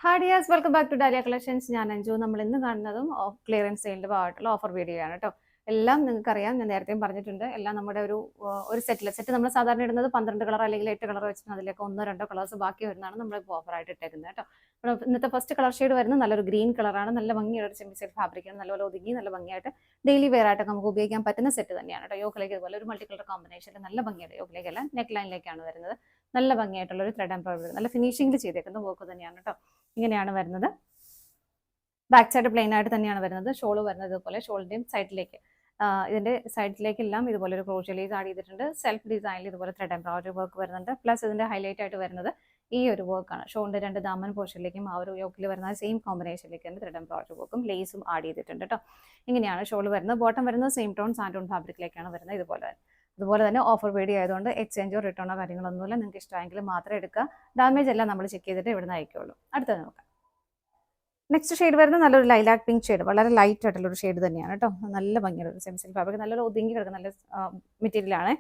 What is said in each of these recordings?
Hi dears, welcome back to Dahlia collections. ഞാൻ അഞ്ജു. നമ്മൾ ഇന്ന് കാണുന്നതും ക്ലിയറൻസ് സെയിലിന്റെ ഭാഗമായിട്ടുള്ള ഓഫർ വീഡിയോ ആണ് കേട്ടോ. എല്ലാം നിങ്ങൾക്കറിയാം, ഞാൻ നേരത്തെയും പറഞ്ഞിട്ടുണ്ട്. എല്ലാം നമ്മുടെ ഒരു സെറ്റ് നമ്മൾ സാധാരണ ഇടുന്നത് 12 കളർ അല്ലെങ്കിൽ 8 കളർ വെച്ചിട്ട് അതിലേക്ക് 1-2 കളേഴ്സ് ബാക്കി വരുന്നതാണ് നമ്മളിപ്പോൾ ഓഫറായിട്ട് ഇട്ടേക്കുന്നത് കേട്ടോ. അപ്പോൾ ഇന്നത്തെ ഫസ്റ്റ് കളർ ഷെയ്ഡ് വരുന്നത് നല്ലൊരു ഗ്രീൻ കളറാണ്. നല്ല ഭംഗിയുള്ള ഒരു സെമി സിൽക്ക് ഫാബ്രിക്കാണ്. നല്ലപോലെ ഒതുങ്ങി നല്ല ഭംഗിയായിട്ട് ഡെയിലി വെയർ ആയിട്ട് നമുക്ക് ഉപയോഗിക്കാൻ പറ്റുന്ന സെറ്റ് തന്നെയാണ് കേട്ടോ. യോക്കിലേക്ക് ഇതുപോലെ ഒരു മൾട്ടി കളർ കോമ്പിനേഷനിൽ നല്ല ഭംഗിയായിട്ട് യോക്കിലേക്കല്ല നെക്ക് ലൈനിലേക്കാണ് വരുന്നത്. നല്ല ഭംഗിയായിട്ടുള്ള ഒരു ത്രെഡ് എംബ്രോയിഡറി നല്ല ഫിനിഷിംഗിൽ ചെയ്തേക്കുന്ന വർക്ക് തന്നെയാണ് കേട്ടോ. ഇങ്ങനെയാണ് വരുന്നത്. ബാക്ക് സൈഡ് പ്ലെയിൻ ആയിട്ട് തന്നെയാണ് വരുന്നത്. ഷോൾ വരുന്നത് ഇതുപോലെ ഷോളിന്റെയും സൈഡിലേക്ക് ഇതിന്റെ സൈഡിലേക്കെല്ലാം ഇതുപോലെ ഒരു ക്രോഷ്യ ലേസ് ആഡ് ചെയ്തിട്ടുണ്ട്. സെൽഫ് ഡിസൈനിൽ ഇതുപോലെ ത്രെഡ് എംബ്രോയിഡറി വർക്ക് വരുന്നുണ്ട്. പ്ലസ് ഇതിന്റെ ഹൈലൈറ്റ് ആയിട്ട് വരുന്നത് ഈ ഒരു വർക്കാണ്. ഷോളിന്റെ 2 ദാമൻ പോർഷനിലേക്കും ആ ഒരു യോക്കിൽ വരുന്ന സെയിം കോമ്പിനേഷനിലേക്ക് തന്നെ ത്രെഡ് എംബ്രോയിഡറി വർക്കും ലേസും ആഡ് ചെയ്തിട്ടുണ്ട് കേട്ടോ. ഇങ്ങനെയാണ് ഷോൾ വരുന്നത്. ബോട്ടം വരുന്നത് സെയിം ടോൺ സാൻഡോൺ ഫാബ്രിക്കിലേക്കാണ് വരുന്നത്. അതുപോലെ തന്നെ ഓഫർ വീഡിയോ ആയതുകൊണ്ട് എക്സ്ചേഞ്ചോ റിട്ടേണോ കാര്യങ്ങളൊന്നുമില്ല. നിങ്ങൾക്ക് ഇഷ്ടമായെങ്കിൽ മാത്രം എടുക്കുക. ഡാമേജ് എല്ലാം നമ്മൾ ചെക്ക് ചെയ്തിട്ട് ഇവിടുന്ന് അയക്കുള്ളൂ. അടുത്തത് നോക്കാം. നെക്സ്റ്റ് ഷെയ്ഡ് വരുന്നത് നല്ലൊരു ലൈലാക്ക് പിങ്ക് ഷെയ്ഡ്. വളരെ ലൈറ്റ് ആയിട്ടുള്ള ഒരു ഷെയ്ഡ് തന്നെയാണ് കേട്ടോ. നല്ല ഭംഗിയുള്ള ഒരു സെമി സിൽക്ക് ഫാബ്രിക്. നല്ലൊരു ഒതുങ്ങി കിടക്കുന്ന നല്ല മെറ്റീരിയലാണ്.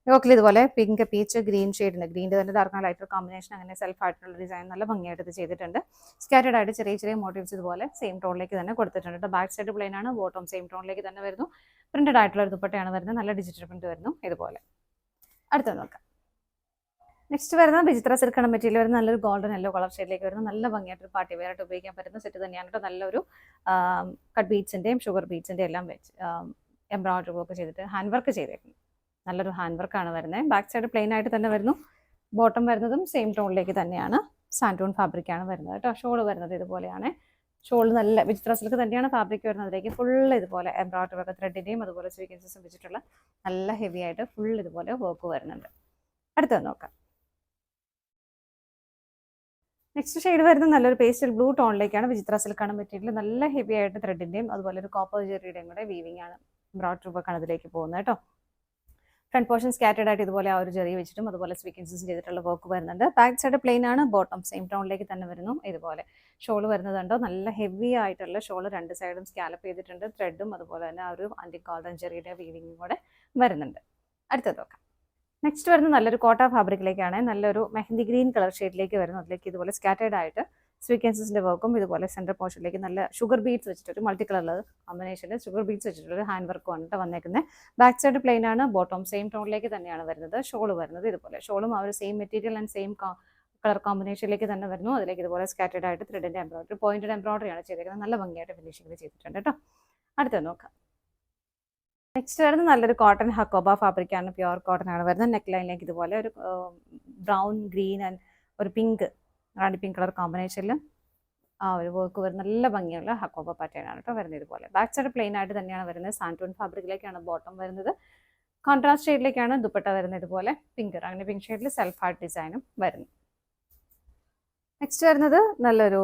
യോക്കിൽ ഇതുപോലെ പിങ്ക് പീച്ച് ഗ്രീൻ ഷെയ്ഡിന് ഗ്രീൻ്റെ തന്നെ ഡാർക്ക് ആൻഡ് ലൈറ്റ് കോമ്പിനേഷൻ അങ്ങനെ സെൽഫ് ആയിട്ടുള്ള ഡിസൈൻ നല്ല ഭംഗിയായിട്ട് ഇത് ചെയ്തിട്ടുണ്ട്. സ്കാറ്റേഡ് ആയിട്ട് ചെറിയ ചെറിയ മോട്ടീവ്സ് ഇതുപോലെ സെയിം ടോണിലേക്ക് തന്നെ കൊടുത്തിട്ടുണ്ട് കേട്ടോ. ബാക്ക് സൈഡ് പ്ലെയിൻ ആണ്. ബോട്ടം സെയിം ടോണിലേക്ക് തന്നെ വരുന്നു. പ്രിന്റഡ് ആയിട്ടുള്ള ഒരു ദുപ്പട്ടയാണ് വരുന്നത്. നല്ല ഡിജിറ്റൽ പ്രിന്റ് വരുന്നു ഇതുപോലെ. അടുത്തത് നോക്കാം. നെക്സ്റ്റ് വരുന്നത് വിചിത്ര സിൽക്കാണ് മെറ്റീരിയൽ വരുന്നത്. നല്ലൊരു ഗോൾഡൻ യെല്ലോ കളർ ഷെയ്ഡിലേക്ക് വരുന്നത്. നല്ല ഭംഗിയായിട്ട് ഒരു പാർട്ടി വെയർ ആയിട്ട് ഉപയോഗിക്കാൻ പറ്റുന്ന സെറ്റ് തന്നെയാണ് കേട്ടോ. നല്ലൊരു കട്ട് ബീഡ്സിന്റെയും ഷുഗർ ബീഡ്സിന്റെയും എല്ലാം വെച്ച് എംബ്രോയിഡറി വർക്ക് ചെയ്തിട്ട് ഹാൻഡ് വർക്ക് ചെയ്തേക്കുന്നു. നല്ലൊരു ഹാൻഡ് വർക്കാണ് വരുന്നത്. ബാക്ക് സൈഡ് പ്ലെയിൻ ആയിട്ട് തന്നെ വരുന്നു. ബോട്ടം വരുന്നതും സെയിം ടോണിലേക്ക് തന്നെയാണ്. സാൻഡൂൺ ഫാബ്രിക്കാണ് വരുന്നത് കേട്ടോ. ഷോൾ വരുന്നത് ഇതുപോലെയാണ്. ഷോൾ നല്ല വിചിത്ര സിൽക്ക് തന്നെയാണ് ഫാബ്രിക് വരുന്നത്. അതിലേക്ക് ഫുൾ ഇതുപോലെ എംബ്രോയിഡറി വർക്ക് ത്രെഡിന്റെയും അതുപോലെ സ്വീക്വൻസസും വെച്ചിട്ടുള്ള നല്ല ഹെവി ആയിട്ട് ഫുൾ ഇതുപോലെ വർക്ക് വരുന്നുണ്ട്. അടുത്തത് നോക്കാം. നെക്സ്റ്റ് ഷെയ്ഡ് വരുന്നത് നല്ലൊരു പേസ്റ്റൽ ബ്ലൂ ടോണിലേക്കാണ്. വിചിത്ര സിൽക്കാണ് മെറ്റീരിയൽ. നല്ല ഹെവി ആയിട്ട് ത്രെഡിന്റെയും അതുപോലെ ഒരു കോപ്പർ ജെറിയുടെയും കൂടെ വീവിംഗ് ആണ്. എംബ്രോയിഡറി വർക്കാണ് അതിലേക്ക് പോകുന്നത് കേട്ടോ. ഫ്രണ്ട് പോർഷൻ സ്കാറ്റേഡ് ആയിട്ട് ഇതുപോലെ ആ ഒരു ജെറി വെച്ചിട്ടും അതുപോലെ സ്വീക്വൻസസ് ചെയ്തിട്ടുള്ള വർക്ക് വരുന്നുണ്ട്. ബാക്ക് സൈഡ് പ്ലെയിൻ ആണ്. ബോട്ടം സെയിം ടോണിലേക്ക് തന്നെ വരുന്നു ഇതുപോലെ. ഷോൾ വരുന്നതുണ്ടോ നല്ല ഹെവി ആയിട്ടുള്ള ഷോൾ. 2 സൈഡും സ്കാലപ്പ് ചെയ്തിട്ടുണ്ട്. ത്രെഡും അതുപോലെ തന്നെ ആ ഒരു ആന്റി ഗോൾഡൻ ജെറിയുടെ വീവിംഗും കൂടെ വരുന്നുണ്ട്. അടുത്തത് നോക്കാം. നെക്സ്റ്റ് വരുന്നത് നല്ലൊരു കോട്ട ഫാബ്രിക്കിലേക്കാണ്. നല്ലൊരു മെഹന്തി ഗ്രീൻ കളർ ഷെയ്ഡിലേക്ക് വരുന്നു. അതിലേക്ക് ഇതുപോലെ സ്കാറ്റേഡ് ആയിട്ട് സ്വീക്വൻസസിന്റെ വർക്കും ഇതുപോലെ സെന്റർ പോർഷനിലേക്ക് നല്ല ഷുഗർ ബീഡ്സ് വെച്ചിട്ടൊരു മൾട്ടി കളർ കോമ്പിനേഷനിൽ ഷുഗർ ബീഡ്സ് വെച്ചിട്ടുള്ള ഹാൻഡ് വർക്കും ആണ് വന്നേക്കുന്നത്. ബാക്ക് സൈഡ് പ്ലെയിൻ ആണ്. ബോട്ടം സെയിം ടോണിലേക്ക് തന്നെയാണ് വരുന്നത്. ഷോൾ വരുന്നത് ഇതുപോലെ. ഷോളും ആ ഒരു same material and same colour കോമ്പിനേഷനിലേക്ക് തന്നെ വരുന്നു. അതിലേക്ക് ഇതുപോലെ സ്കാറ്റേഡ് ആയിട്ട് ത്രെഡിന്റെ എംബ്രോയിഡറി പോയിന്റഡ് എംബ്രോയിഡറി ആണ് ചെയ്തേക്കുന്നത്. നല്ല ഭംഗിയായിട്ട് ഫിനിഷിംഗ് ചെയ്തിട്ടുണ്ട് കേട്ടോ. അടുത്തത് നോക്കാം. നെക്സ്റ്റ് വരുന്നത് നല്ലൊരു കോട്ടൺ ഹക്കോബ ഫാബ്രിക്കാണ്. പ്യുവർ കോട്ടൺ ആണ് വരുന്നത്. നെക്ക് ലൈനിലേക്ക് ഇതുപോലെ ഒരു ബ്രൗൺ ഗ്രീൻ ആൻഡ് ഒരു പിങ്ക് റാണി പിങ്ക് കളർ കോമ്പിനേഷനിൽ ആ ഒരു വർക്ക് വരുന്ന നല്ല ഭംഗിയുള്ള ഹക്കോബ പാറ്റേൺ ആണ് കേട്ടോ വരുന്നത് ഇതുപോലെ. ബാക്ക് സൈഡ് പ്ലെയിൻ ആയിട്ട് തന്നെയാണ് വരുന്നത്. സാൻറ്റൂൺ ഫാബ്രിക്കിലേക്കാണ് ബോട്ടം വരുന്നത്. കോൺട്രാസ്റ്റ് ഷെയ്ഡിലേക്കാണ് ദുപ്പട്ട വരുന്നത് ഇതുപോലെ. പിങ്ക് റാണി പിങ്ക് ഷെയ്ഡിൽ സെൽഫ് ആർട്ട് ഡിസൈനും വരുന്നു. നെക്സ്റ്റ് വരുന്നത് നല്ലൊരു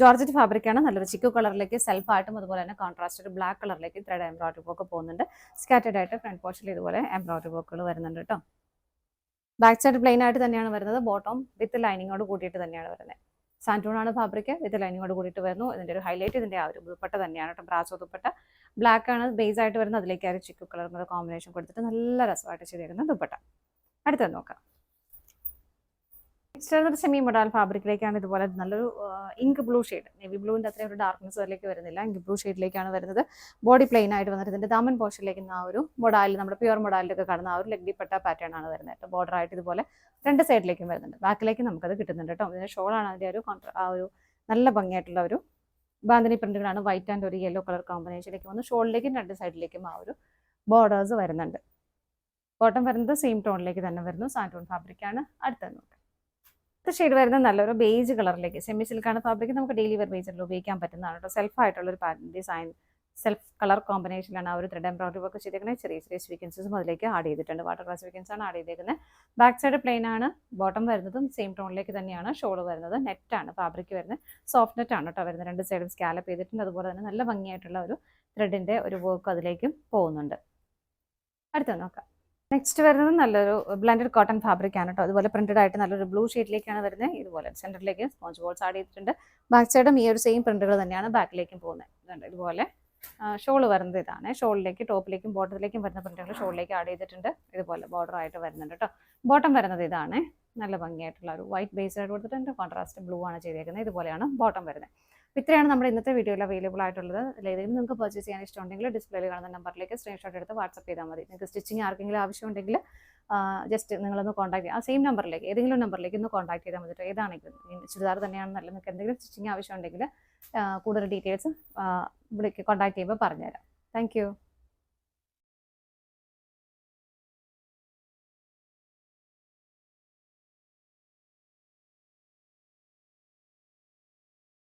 ജോർജറ്റ് ഫാബ്രിക്കാണ്. നല്ലൊരു ചിക്കു കളറിലേക്ക് സെൽഫ് ആയിട്ടും അതുപോലെ തന്നെ കോൺട്രാസ്റ്റ് ബ്ലാക്ക് കളറിലേക്ക് ത്രെഡ് എംബ്രോയിഡറി വർക്ക് പോകുന്നുണ്ട്. സ്കാറ്റേഡ് ആയിട്ട് ഫ്രണ്ട് പോർഷനിൽ ഇതുപോലെ എംബ്രോയിഡറി വർക്കുകൾ വരുന്നുണ്ട് കേട്ടോ. ബാക്ക് സൈഡ് പ്ലെയിൻ ആയിട്ട് തന്നെയാണ് വരുന്നത്. ബോട്ടം വിത്ത് ലൈനിങ്ങോട് കൂട്ടിയിട്ട് തന്നെയാണ് വരുന്നത്. സാൻറ്റൂൺ ആണ് ഫാബ്രിക്. വിത്ത് ലൈനിങ്ങോട് കൂടിയിട്ട് വരുന്നു. ഇതിന്റെ ഒരു ഹൈലൈറ്റ് ഇതിന്റെ ആ ഒരു ദുപ്പട്ട തന്നെയാണ് കേട്ടോ. ബ്രാസോ ദുപ്പട്ട ബ്ലാക്ക് ആണ് ബേസ് ആയിട്ട് വരുന്നത്. അതിലേക്ക് ആ ഒരു ചിക്കു കളർ കോമ്പിനേഷൻ കൊടുത്തിട്ട് നല്ല രസമായിട്ട് ചെയ്തിരുന്ന ദുപ്പട്ട. അടുത്തത് നോക്കാം. നെക്സ്റ്റ് വരുന്നത് സെമി മൊഡാൽ ഫാബ്രിക്കിലേക്കാണ്. ഇതുപോലെ നല്ലൊരു ഇങ്ക് ബ്ലൂ ഷെയ്ഡ്. നേവി ബ്ലൂവിൻ്റെ അത്രയും ഒരു ഡാർക്ക്നെസ് അതിലേക്ക് വരുന്നില്ല. ഇങ്ക് ബ്ലൂ ഷെയ്ഡിലേക്കാണ് വരുന്നത്. ബോഡി പ്ലെയിൻ ആയിട്ട് വന്നിട്ട് ഇതിന്റെ ദാമൻ പോർഷനിലേക്ക് ആ ഒരു മൊഡാലിൽ നമ്മുടെ പ്യുവർ മൊഡാലിലൊക്കെ കാണുന്ന ആ ഒരു ലെഗ്ഡിപ്പെട്ട പാറ്റേൺ ആണ് വരുന്നത് കേട്ടോ. ബോർഡർ ആയിട്ട് ഇതുപോലെ 2 സൈഡിലേക്കും വരുന്നുണ്ട്. ബാക്കിലേക്ക് നമുക്കത് കിട്ടുന്നുണ്ട് കേട്ടോ. ഇതിന്റെ ഷോളാണ് അതിന്റെ ഒരു ആ ഒരു നല്ല ഭംഗിയായിട്ടുള്ള ഒരു ബാന്തിനി പ്രിന്റുകളാണ്. വൈറ്റ് ആൻഡ് ഒരു യെല്ലോ കളർ കോമ്പിനേഷനിലേക്ക് വന്ന് ഷോളിലേക്കും 2 സൈഡിലേക്കും ആ ഒരു ബോർഡേഴ്സ് വരുന്നുണ്ട്. ബോട്ടം വരുന്നത് സെയിം ടോണിലേക്ക് തന്നെ വരുന്നു. സാൻറ്റൂൺ ഫാബ്രിക്കാണ്. അടുത്തത് നോക്കാം. അടുത്ത ഷെയ്ഡ് വരുന്നത് നല്ലൊരു ബേജ് കളറിലേക്ക്. സെമി സിൽക്കാണ് ഫാബ്രിക്. നമുക്ക് ഡെയിലി വെയർ ബേസിൽ ഉപയോഗിക്കാൻ പറ്റുന്നതാണ് കേട്ടോ. സെൽഫ് ആയിട്ടുള്ള ഒരു ഡിസൈൻ സെൽഫ് കളർ കോമ്പിനേഷനിലാണ് ആ ഒരു ത്രെഡ് എംബ്രോയിഡറി വർക്ക് ചെയ്തേക്കുന്നത്. ചെറിയ ചെറിയ സ്വീക്വൻസസും അതിലേക്ക് ആഡ് ചെയ്തിട്ടുണ്ട്. വാട്ടർ കളർ സ്വീക്വൻസ് ആണ് ആഡ് ചെയ്തേക്കുന്നത്. ബാക്ക് സൈഡ് പ്ലെയിൻ ആണ്. ബോട്ടം വരുന്നതും സെയിം ടോണിലേക്ക് തന്നെയാണ്. ഷോൾ വരുന്നത് നെറ്റാണ് ഫാബ്രിക് വരുന്നത്. സോഫ്റ്റ് നെറ്റ് ആണ് കേട്ടോ വരുന്നത്. 2 സൈഡും സ്കാലപ്പ് ചെയ്തിട്ടുണ്ട്. അതുപോലെ തന്നെ നല്ല ഭംഗിയായിട്ടുള്ള ഒരു ത്രെഡിന്റെ ഒരു വർക്ക് അതിലേക്കും പോകുന്നുണ്ട്. അടുത്ത നോക്കാം. നെക്സ്റ്റ് വരുന്നത് നല്ലൊരു ബ്ലെൻഡഡ് കോട്ടൺ ഫാബ്രിക് ആണ് കേട്ടോ. അതുപോലെ പ്രിന്റഡ് ആയിട്ട് നല്ലൊരു ബ്ലൂ ഷെയ്ഡിലേക്കാണ് വരുന്നത്. ഇതുപോലെ സെന്ററിലേക്ക് സ്പോഞ്ച് ബോൾസ് ആഡ് ചെയ്തിട്ടുണ്ട്. ബാക്ക് സൈഡും ഈ ഒരു സെയിം പ്രിന്റുകൾ തന്നെയാണ് ബാക്കിലേക്കും പോകുന്നത്. ഇതുപോലെ ഷോൾ വരുന്നത് ഇതാണ്. ഷോളിലേക്ക് ടോപ്പിലേക്കും ബോട്ടത്തിലേക്കും വരുന്ന പ്രിന്റുകൾ ഷോളിലേക്ക് ആഡ് ചെയ്തിട്ടുണ്ട്. ഇതുപോലെ ബോർഡർ ആയിട്ട് വരുന്നുണ്ട് കേട്ടോ. ബോട്ടം വരുന്നത് ഇതാണ്. നല്ല ഭംഗിയായിട്ടുള്ള ഒരു വൈറ്റ് ബേസ് ആയിട്ട് കൊടുത്തിട്ടുണ്ട്. കോൺട്രാസ്റ്റ് ബ്ലൂ ആണ് ചെയ്തേക്കുന്നത്. ഇതുപോലെയാണ് ബോട്ടം വരുന്നത്. അപ്പോൾ ഇത്രയാണ് നമ്മുടെ ഇന്നത്തെ വീഡിയോയിൽ അവൈലബിൾ ആയിട്ടുള്ളത്. ഏതെങ്കിലും നിങ്ങൾക്ക് പർച്ചേസ് ചെയ്യാൻ ഇഷ്ടമുണ്ടെങ്കിൽ ഡിസ്പ്ലേയിൽ കാണുന്ന നമ്പറിലേക്ക് സ്ക്രീൻഷോട്ട് എടുത്ത് വാട്സപ്പ് ചെയ്താൽ മതി. നിങ്ങൾക്ക് സ്റ്റിച്ചിങ് ആർക്കെങ്കിലും ആവശ്യമുണ്ടെങ്കിൽ ജസ്റ്റ് നിങ്ങളൊന്ന് കോൺടാക്ട് ചെയ്യുക. ആ സെയിം നമ്പറിലേക്ക് ഏതെങ്കിലും നമ്പറിലേക്ക് ഒന്ന് കോൺടാക്ട് ചെയ്താൽ മതി. ഏതാണെങ്കിലും ചുരിദാർ തന്നെയാണെന്നല്ല, നിങ്ങൾക്ക് എന്തെങ്കിലും സ്റ്റിച്ചിങ് ആവശ്യമുണ്ടെങ്കിൽ കൂടുതൽ ഡീറ്റെയിൽസ് കോൺടാക്ട് ചെയ്യുമ്പോൾ പറഞ്ഞുതരാം. Thank you.